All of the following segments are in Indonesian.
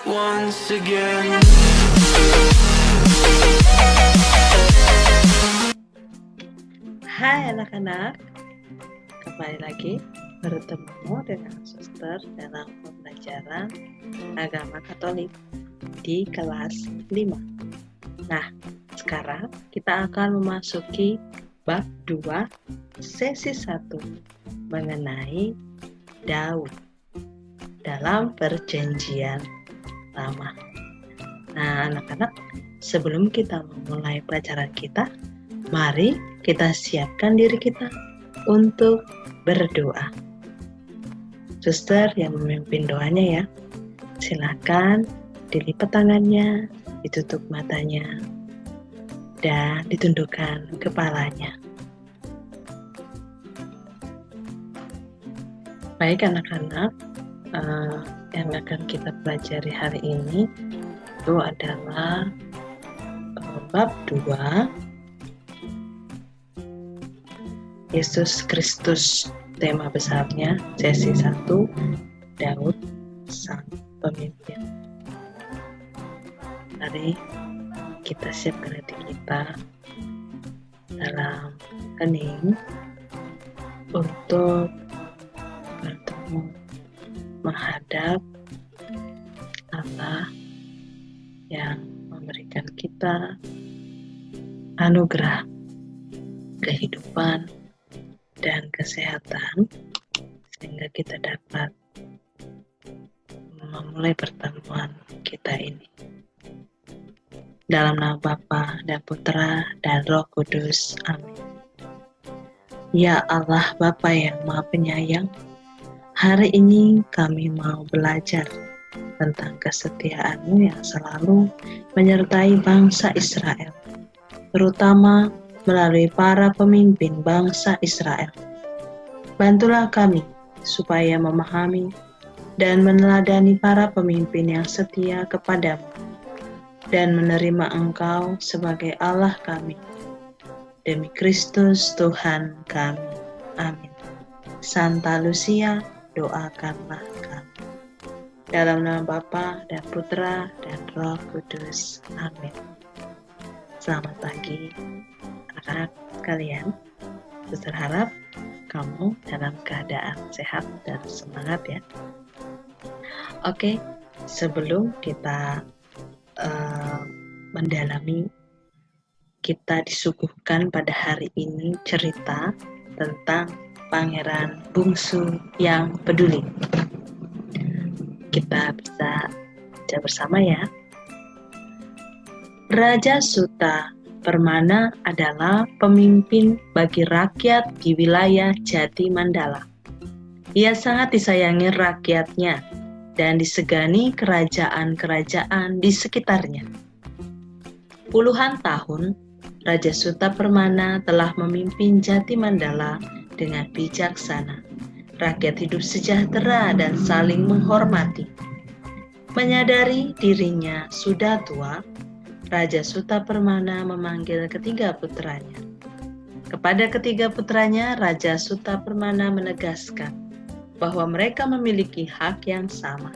once again. Hai anak-anak, kembali lagi bertemu dengan Suster dalam pembelajaran agama Katolik di kelas 5. Nah, sekarang kita akan memasuki bab 2 sesi 1 mengenai Daud dalam Perjanjian Lama. Nah, anak-anak, sebelum kita memulai pelajaran kita, mari kita siapkan diri kita untuk berdoa. Suster yang memimpin doanya ya. Silakan dilipat tangannya, ditutup matanya, dan ditundukkan kepalanya. Baik anak-anak, yang akan kita pelajari hari ini itu adalah bab 2 Yesus Kristus, tema besarnya sesi 1 Daud sang pemimpin. Mari kita siapkan hati kita dalam hening untuk bertemu menghadap Allah yang memberikan kita anugerah kehidupan dan kesehatan sehingga kita dapat memulai pertemuan kita ini. Dalam nama Bapa dan Putra dan Roh Kudus. Amin. Ya Allah Bapa yang Maha Penyayang, hari ini kami mau belajar tentang kesetiaan-Mu yang selalu menyertai bangsa Israel, terutama melalui para pemimpin bangsa Israel. Bantulah kami supaya memahami dan meneladani para pemimpin yang setia kepadamu dan menerima Engkau sebagai Allah kami. Demi Kristus Tuhan kami. Amin. Santa Lucia, doakanlah kami. Dalam nama Bapa dan Putra dan Roh Kudus. Amin. Selamat pagi anak-anak sekalian. Suster harap kamu dalam keadaan sehat dan semangat ya. Oke, sebelum kita mendalami, kita disuguhkan pada hari ini cerita tentang pangeran bungsu yang peduli. Kita bisa baca bersama ya. Raja Suta Permana adalah pemimpin bagi rakyat di wilayah Jati Mandala. Ia sangat disayangi rakyatnya dan disegani kerajaan-kerajaan di sekitarnya. Puluhan tahun, Raja Suta Permana telah memimpin Jati Mandala dengan bijaksana. Rakyat hidup sejahtera dan saling menghormati. Menyadari dirinya sudah tua, Raja Suta Permana memanggil ketiga putranya. Kepada ketiga putranya, Raja Suta Permana menegaskan bahwa mereka memiliki hak yang sama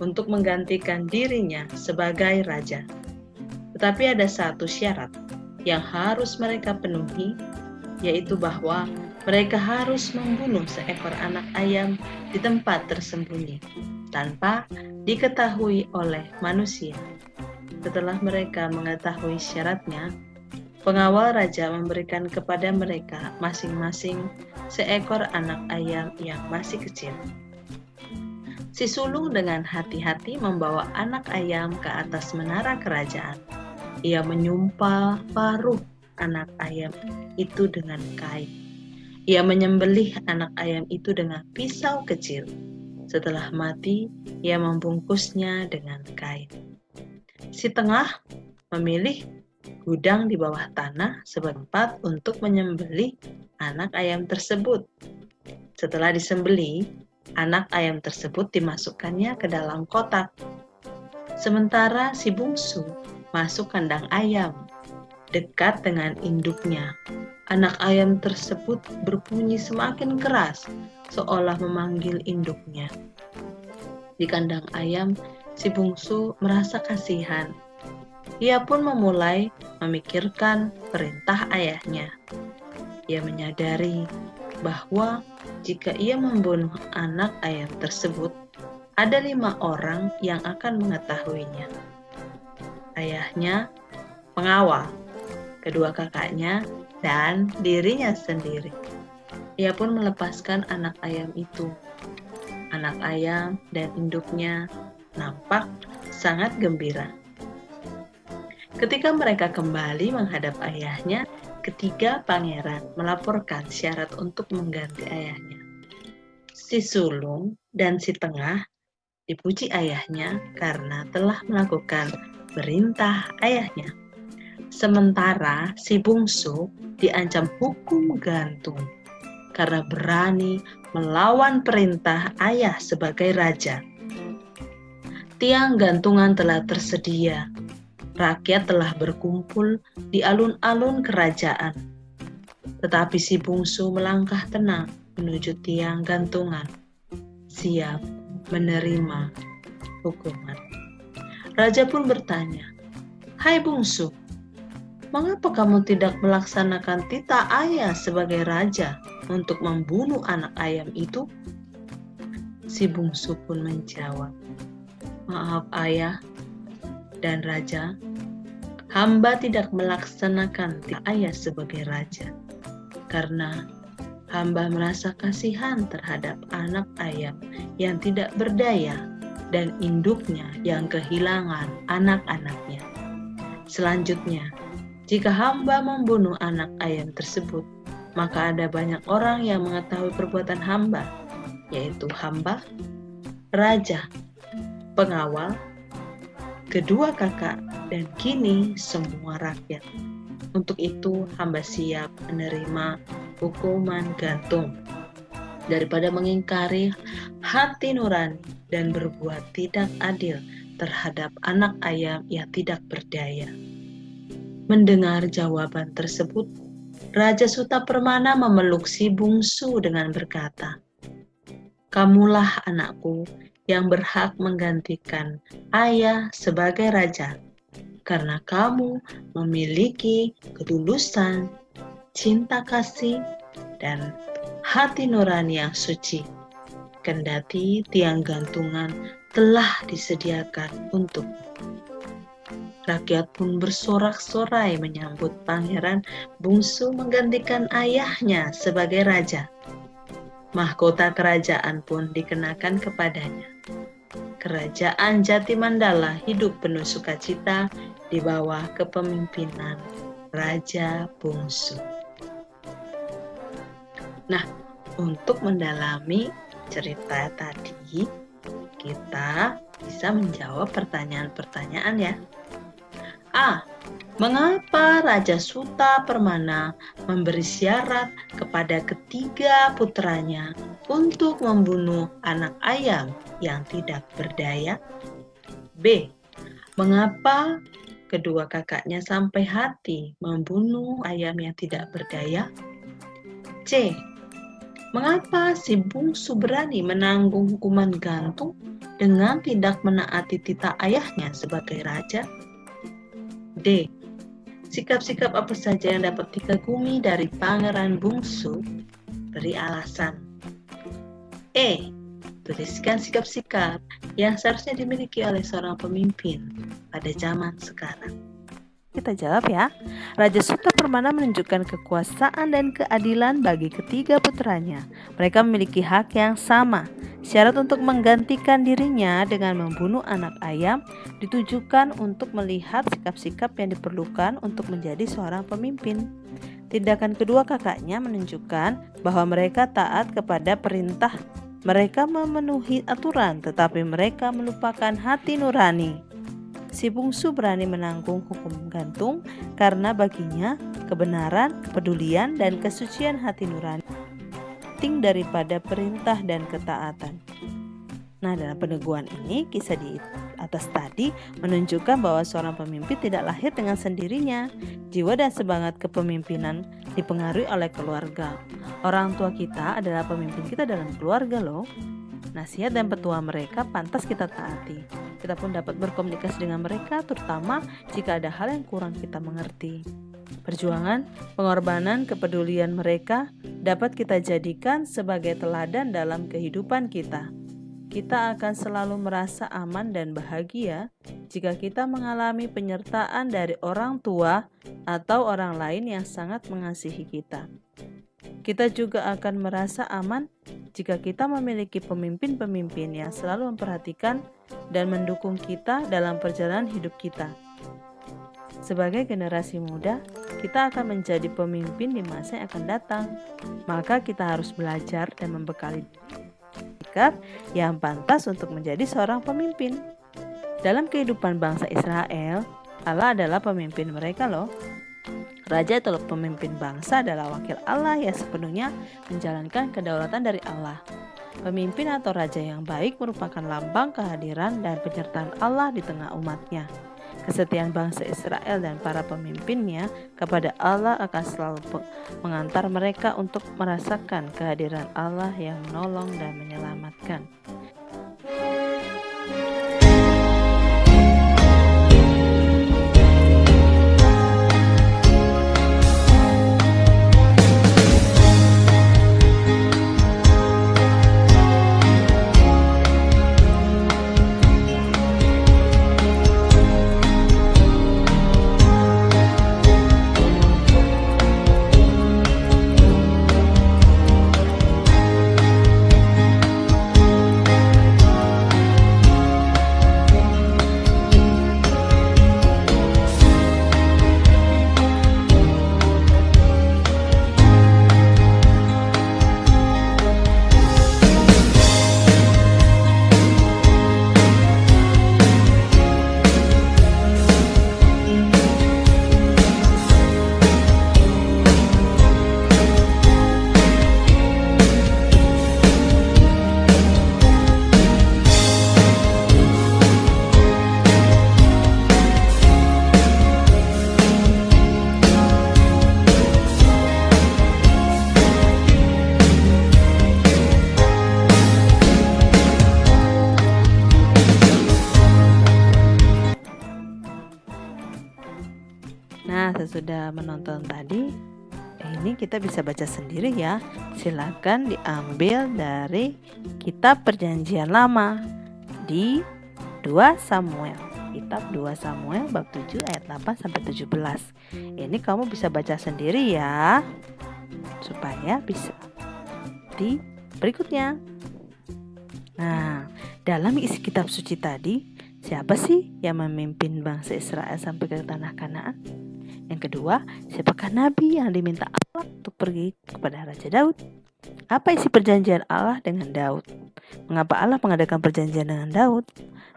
untuk menggantikan dirinya sebagai raja. Tetapi ada satu syarat yang harus mereka penuhi, yaitu bahwa mereka harus membunuh seekor anak ayam di tempat tersembunyi tanpa diketahui oleh manusia. Setelah mereka mengetahui syaratnya, pengawal raja memberikan kepada mereka masing-masing seekor anak ayam yang masih kecil. Si sulung dengan hati-hati membawa anak ayam ke atas menara kerajaan. Ia menyumpal paruh anak ayam itu dengan kain. Ia menyembelih anak ayam itu dengan pisau kecil. Setelah mati, ia membungkusnya dengan kain. Si tengah memilih gudang di bawah tanah sebagai tempat untuk menyembelih anak ayam tersebut. Setelah disembelih, anak ayam tersebut dimasukkannya ke dalam kotak. Sementara si bungsu masuk kandang ayam dekat dengan induknya. Anak ayam tersebut berbunyi semakin keras, seolah memanggil induknya. Di kandang ayam Si bungsu merasa kasihan. Ia pun memulai memikirkan perintah ayahnya. Ia menyadari bahwa jika ia membunuh anak ayam tersebut, ada 5 orang yang akan mengetahuinya. Ayahnya, pengawal, kedua kakaknya, dan dirinya sendiri. Ia pun melepaskan anak ayam itu. Anak ayam dan induknya nampak sangat gembira. Ketika mereka kembali menghadap ayahnya, ketiga pangeran melaporkan syarat untuk mengganti ayahnya. Si sulung dan si tengah dipuji ayahnya karena telah melakukan perintah ayahnya. Sementara si bungsu diancam hukum gantung karena berani melawan perintah ayah sebagai raja. Tiang gantungan telah tersedia. Rakyat telah berkumpul di alun-alun kerajaan. Tetapi si bungsu melangkah tenang menuju tiang gantungan, siap menerima hukuman. Raja pun bertanya, "Hai bungsu, mengapa kamu tidak melaksanakan titah ayah sebagai raja untuk membunuh anak ayam itu?" Si bungsu pun menjawab, "Maaf ayah dan raja, hamba tidak melaksanakan titah ayah sebagai raja, karena hamba merasa kasihan terhadap anak ayam yang tidak berdaya dan induknya yang kehilangan anak-anaknya. Selanjutnya, jika hamba membunuh anak ayam tersebut, maka ada banyak orang yang mengetahui perbuatan hamba, yaitu hamba, raja, pengawal, kedua kakak, dan kini semua rakyat. Untuk itu hamba siap menerima hukuman gantung daripada mengingkari hati nurani dan berbuat tidak adil terhadap anak ayam yang tidak berdaya." Mendengar jawaban tersebut, Raja Sutapermana memeluk si bungsu dengan berkata, "Kamulah anakku yang berhak menggantikan ayah sebagai raja, karena kamu memiliki ketulusan, cinta kasih, dan hati nurani yang suci, kendati tiang gantungan telah disediakan untuk." Rakyat pun bersorak-sorai menyambut pangeran bungsu menggantikan ayahnya sebagai raja. Mahkota kerajaan pun dikenakan kepadanya. Kerajaan Jatimandala hidup penuh sukacita di bawah kepemimpinan Raja Bungsu. Nah, untuk mendalami cerita tadi, kita bisa menjawab pertanyaan-pertanyaan ya. A. Mengapa Raja Sutapermana memberi syarat kepada ketiga putranya untuk membunuh anak ayam yang tidak berdaya? B. Mengapa kedua kakaknya sampai hati membunuh ayam yang tidak berdaya? C. Mengapa si bungsu berani menanggung hukuman gantung dengan tidak menaati titah ayahnya sebagai raja? D. Sikap-sikap apa saja yang dapat dikagumi dari pangeran bungsu? Beri alasan. E. Tuliskan sikap-sikap yang seharusnya dimiliki oleh seorang pemimpin pada zaman sekarang. Kita jawab ya. Raja Sutapermana menunjukkan kekuasaan dan keadilan bagi ketiga putranya. Mereka memiliki hak yang sama. Syarat untuk menggantikan dirinya dengan membunuh anak ayam ditujukan untuk melihat sikap-sikap yang diperlukan untuk menjadi seorang pemimpin. Tindakan kedua kakaknya menunjukkan bahwa mereka taat kepada perintah. Mereka memenuhi aturan, tetapi mereka melupakan hati nurani. Si bungsu berani menanggung hukum gantung karena baginya kebenaran, kepedulian, dan kesucian hati nurani penting daripada perintah dan ketaatan. Nah, dalam peneguhan ini, kisah di atas tadi menunjukkan bahwa seorang pemimpin tidak lahir dengan sendirinya. Jiwa dan semangat kepemimpinan dipengaruhi oleh keluarga. Orang tua kita adalah pemimpin kita dalam keluarga loh. Nasihat dan petua mereka pantas kita taati. Kita pun dapat berkomunikasi dengan mereka, terutama jika ada hal yang kurang kita mengerti. Perjuangan, pengorbanan, kepedulian mereka dapat kita jadikan sebagai teladan dalam kehidupan kita. Kita akan selalu merasa aman dan bahagia jika kita mengalami penyertaan dari orang tua atau orang lain yang sangat mengasihi kita. Kita juga akan merasa aman jika kita memiliki pemimpin-pemimpin yang selalu memperhatikan dan mendukung kita dalam perjalanan hidup kita. Sebagai generasi muda, kita akan menjadi pemimpin di masa yang akan datang. Maka kita harus belajar dan membekali sikap yang pantas untuk menjadi seorang pemimpin. Dalam kehidupan bangsa Israel, Allah adalah pemimpin mereka loh. Raja atau pemimpin bangsa adalah wakil Allah yang sepenuhnya menjalankan kedaulatan dari Allah. Pemimpin atau raja yang baik merupakan lambang kehadiran dan penyertaan Allah di tengah umatnya. Kesetiaan bangsa Israel dan para pemimpinnya kepada Allah akan selalu mengantar mereka untuk merasakan kehadiran Allah yang menolong dan menyelamatkan. Nah, sesudah menonton tadi, ini kita bisa baca sendiri ya. Silakan diambil dari kitab Perjanjian Lama di 2 Samuel. Kitab 2 Samuel bab 7 ayat 8 sampai 17. Ini kamu bisa baca sendiri ya, supaya bisa di berikutnya. Nah, dalam isi kitab suci tadi, siapa sih yang memimpin bangsa Israel sampai ke tanah Kanaan? Yang kedua, siapakah nabi yang diminta Allah untuk pergi kepada Raja Daud? Apa isi perjanjian Allah dengan Daud? Mengapa Allah mengadakan perjanjian dengan Daud?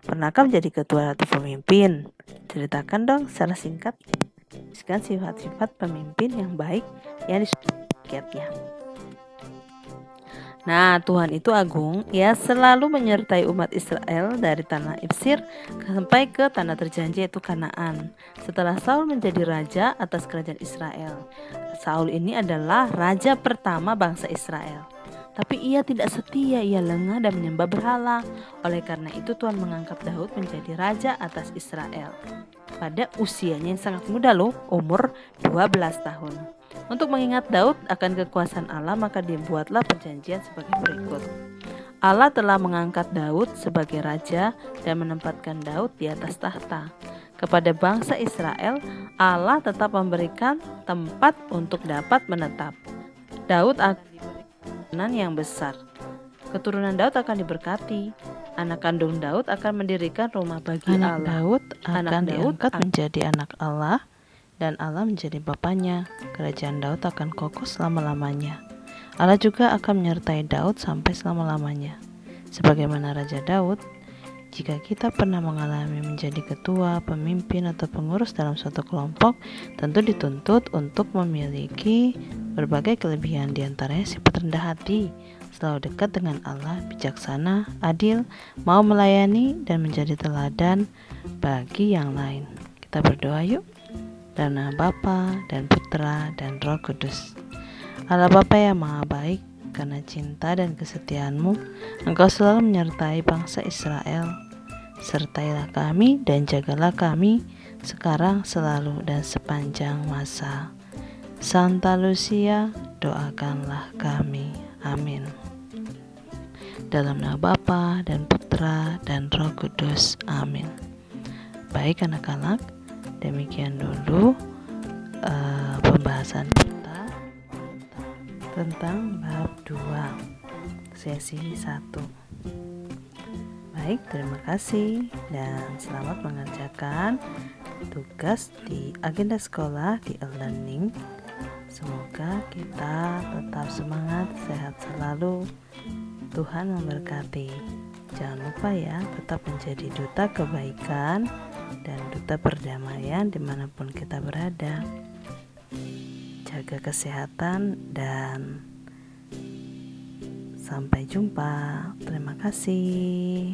Pernahkah menjadi ketua atau pemimpin? Ceritakan dong secara singkat. Jelaskan sifat-sifat pemimpin yang baik yang disukai rakyatnya. Nah, Tuhan itu agung, ya selalu menyertai umat Israel dari tanah Mesir sampai ke tanah terjanji yaitu Kanaan. Setelah Saul menjadi raja atas kerajaan Israel, Saul ini adalah raja pertama bangsa Israel. Tapi ia tidak setia, ia lengah dan menyembah berhala. Oleh karena itu Tuhan mengangkat Daud menjadi raja atas Israel. Pada usianya yang sangat muda loh, umur 12 tahun. Untuk mengingat Daud akan kekuasaan Allah, maka dibuatlah perjanjian sebagai berikut. Allah telah mengangkat Daud sebagai raja dan menempatkan Daud di atas tahta. Kepada bangsa Israel, Allah tetap memberikan tempat untuk dapat menetap. Daud akan diberikan yang besar. Keturunan Daud akan diberkati. Anak kandung Daud akan mendirikan rumah bagi Allah. Daud akan diangkat menjadi anak Allah, dan Allah menjadi bapaknya. Kerajaan Daud akan kokoh selama-lamanya. Allah juga akan menyertai Daud sampai selama-lamanya. Sebagaimana Raja Daud, jika kita pernah mengalami menjadi ketua, pemimpin, atau pengurus dalam suatu kelompok, tentu dituntut untuk memiliki berbagai kelebihan, diantaranya sifat rendah hati, selalu dekat dengan Allah, bijaksana, adil, mau melayani, dan menjadi teladan bagi yang lain. Kita berdoa yuk. Dalam nama Bapa dan Putra dan Roh Kudus. Allah Bapa yang Maha Baik, karena cinta dan kesetiaan-Mu, Engkau selalu menyertai bangsa Israel. Sertailah kami dan jagalah kami sekarang, selalu, dan sepanjang masa. Santa Lucia, doakanlah kami. Amin. Dalam nama Bapa dan Putra dan Roh Kudus. Amin. Baik anak-anak, demikian dulu pembahasan kita tentang bab 2 sesi 1. Baik, terima kasih dan selamat mengerjakan tugas di agenda sekolah di e-learning. Semoga kita tetap semangat, sehat selalu. Tuhan memberkati. Jangan lupa ya, tetap menjadi duta kebaikan dan duta perdamaian dimanapun kita berada. Jaga kesehatan dan sampai jumpa. Terima kasih.